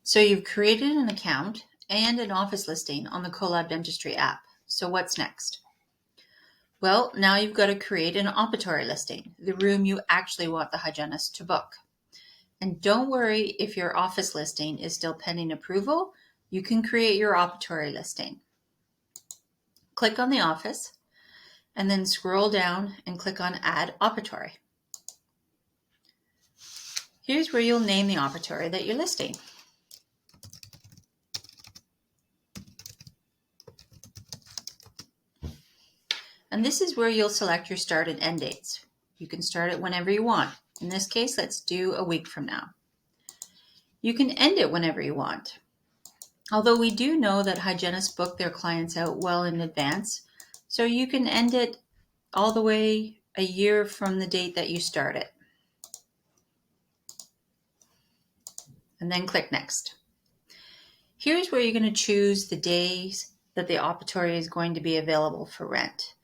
So you've created an account and an office listing on the Colab Dentistry app. So what's next? Well, now you've got to create an operatory listing, the room you actually want the hygienist to book. And don't worry if your office listing is still pending approval, you can create your operatory listing. Click on the office and then scroll down and click on Add Operatory. Here's where you'll name the operatory that you're listing. And this is where you'll select your start and end dates. You can start it whenever you want. In this case, let's do a week from now. You can end it whenever you want. Although we do know that hygienists book their clients out well in advance, so you can end it all the way a year from the date that you start it. And then click Next. Here's where you're going to choose the days that the operatory is going to be available for rent.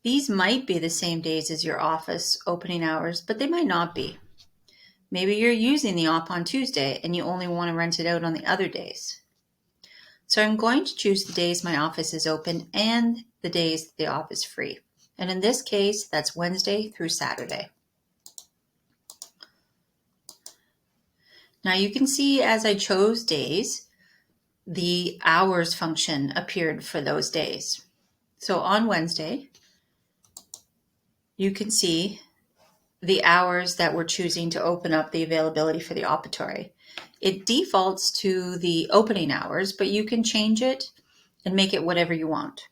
These might be the same days as your office opening hours, but they might not be. Maybe you're using the op on Tuesday and you only want to rent it out on the other days. So I'm going to choose the days my office is open and the days the op is free. And in this case, that's Wednesday through Saturday. Now you can see as I chose days, the hours function appeared for those days. So on Wednesday, you can see the hours that we're choosing to open up the availability for the operatory. It defaults to the opening hours, but you can change it and make it whatever you want.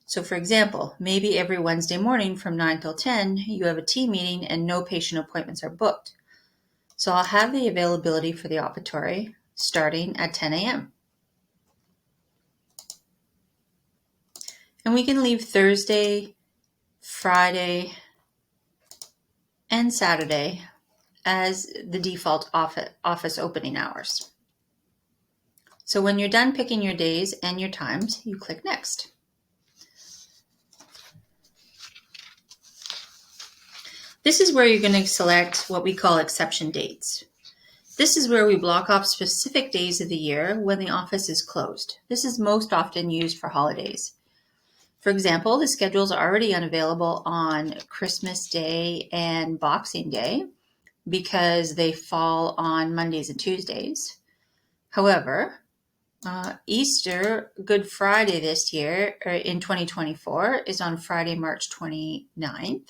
So for example, maybe every Wednesday morning from 9 till 10, you have a team meeting and no patient appointments are booked. So I'll have the availability for the operatory starting at 10 a.m. And we can leave Thursday, Friday, and Saturday as the default office opening hours. So when you're done picking your days and your times, you click Next. This is where you're going to select what we call exception dates. This is where we block off specific days of the year when the office is closed. This is most often used for holidays. For example, the schedule is already unavailable on Christmas Day and Boxing Day because they fall on Mondays and Tuesdays. However, Easter, Good Friday this year, or in 2024, is on Friday, March 29th.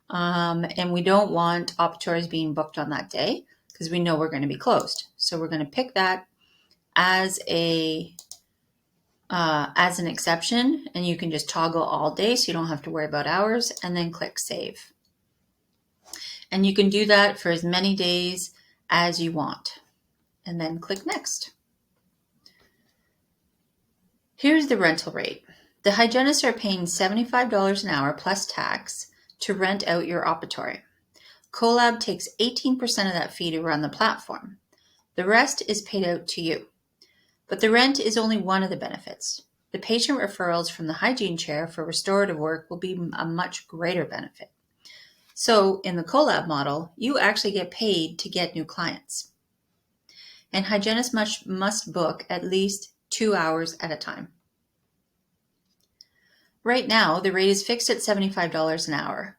And we don't want operatories being booked on that day because we know we're going to be closed. So we're going to pick that as an exception, and you can just toggle all day so you don't have to worry about hours, and then click Save. And you can do that for as many days as you want, and then click Next. Here's the rental rate. The hygienists are paying $75 an hour plus tax to rent out your operatory. Colab takes 18% of that fee to run the platform. The rest is paid out to you. But the rent is only one of the benefits. The patient referrals from the hygiene chair for restorative work will be a much greater benefit. So in the Colab model, you actually get paid to get new clients. And hygienists must book at least 2 hours at a time. Right now, the rate is fixed at $75 an hour.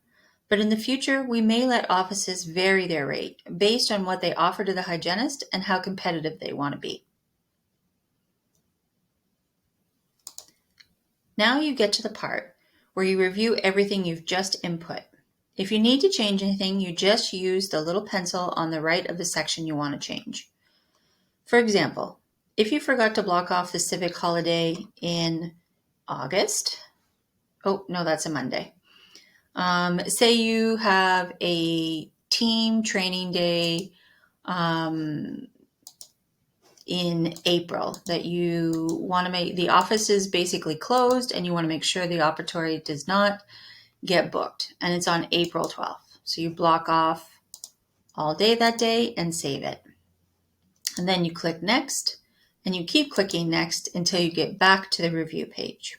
But in the future, we may let offices vary their rate based on what they offer to the hygienist and how competitive they want to be. Now you get to the part where you review everything you've just input. If you need to change anything, you just use the little pencil on the right of the section you want to change. For example, if you forgot to block off the civic holiday in August, oh no, that's a Monday. Say you have a team training day in April that you want to make, the office is basically closed and you want to make sure the operatory does not get booked, and it's on April 12th. So you block off all day that day and save it. And then you click Next, and you keep clicking Next until you get back to the review page.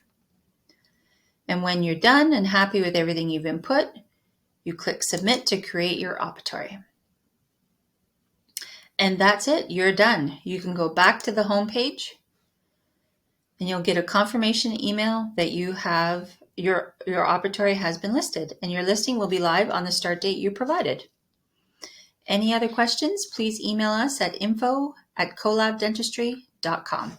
And when you're done and happy with everything you've input, you click Submit to create your operatory. And that's it. You're done. You can go back to the home page and you'll get a confirmation email that you have your operatory has been listed, and your listing will be live on the start date you provided. Any other questions, please email us at info@collabdentistry.com.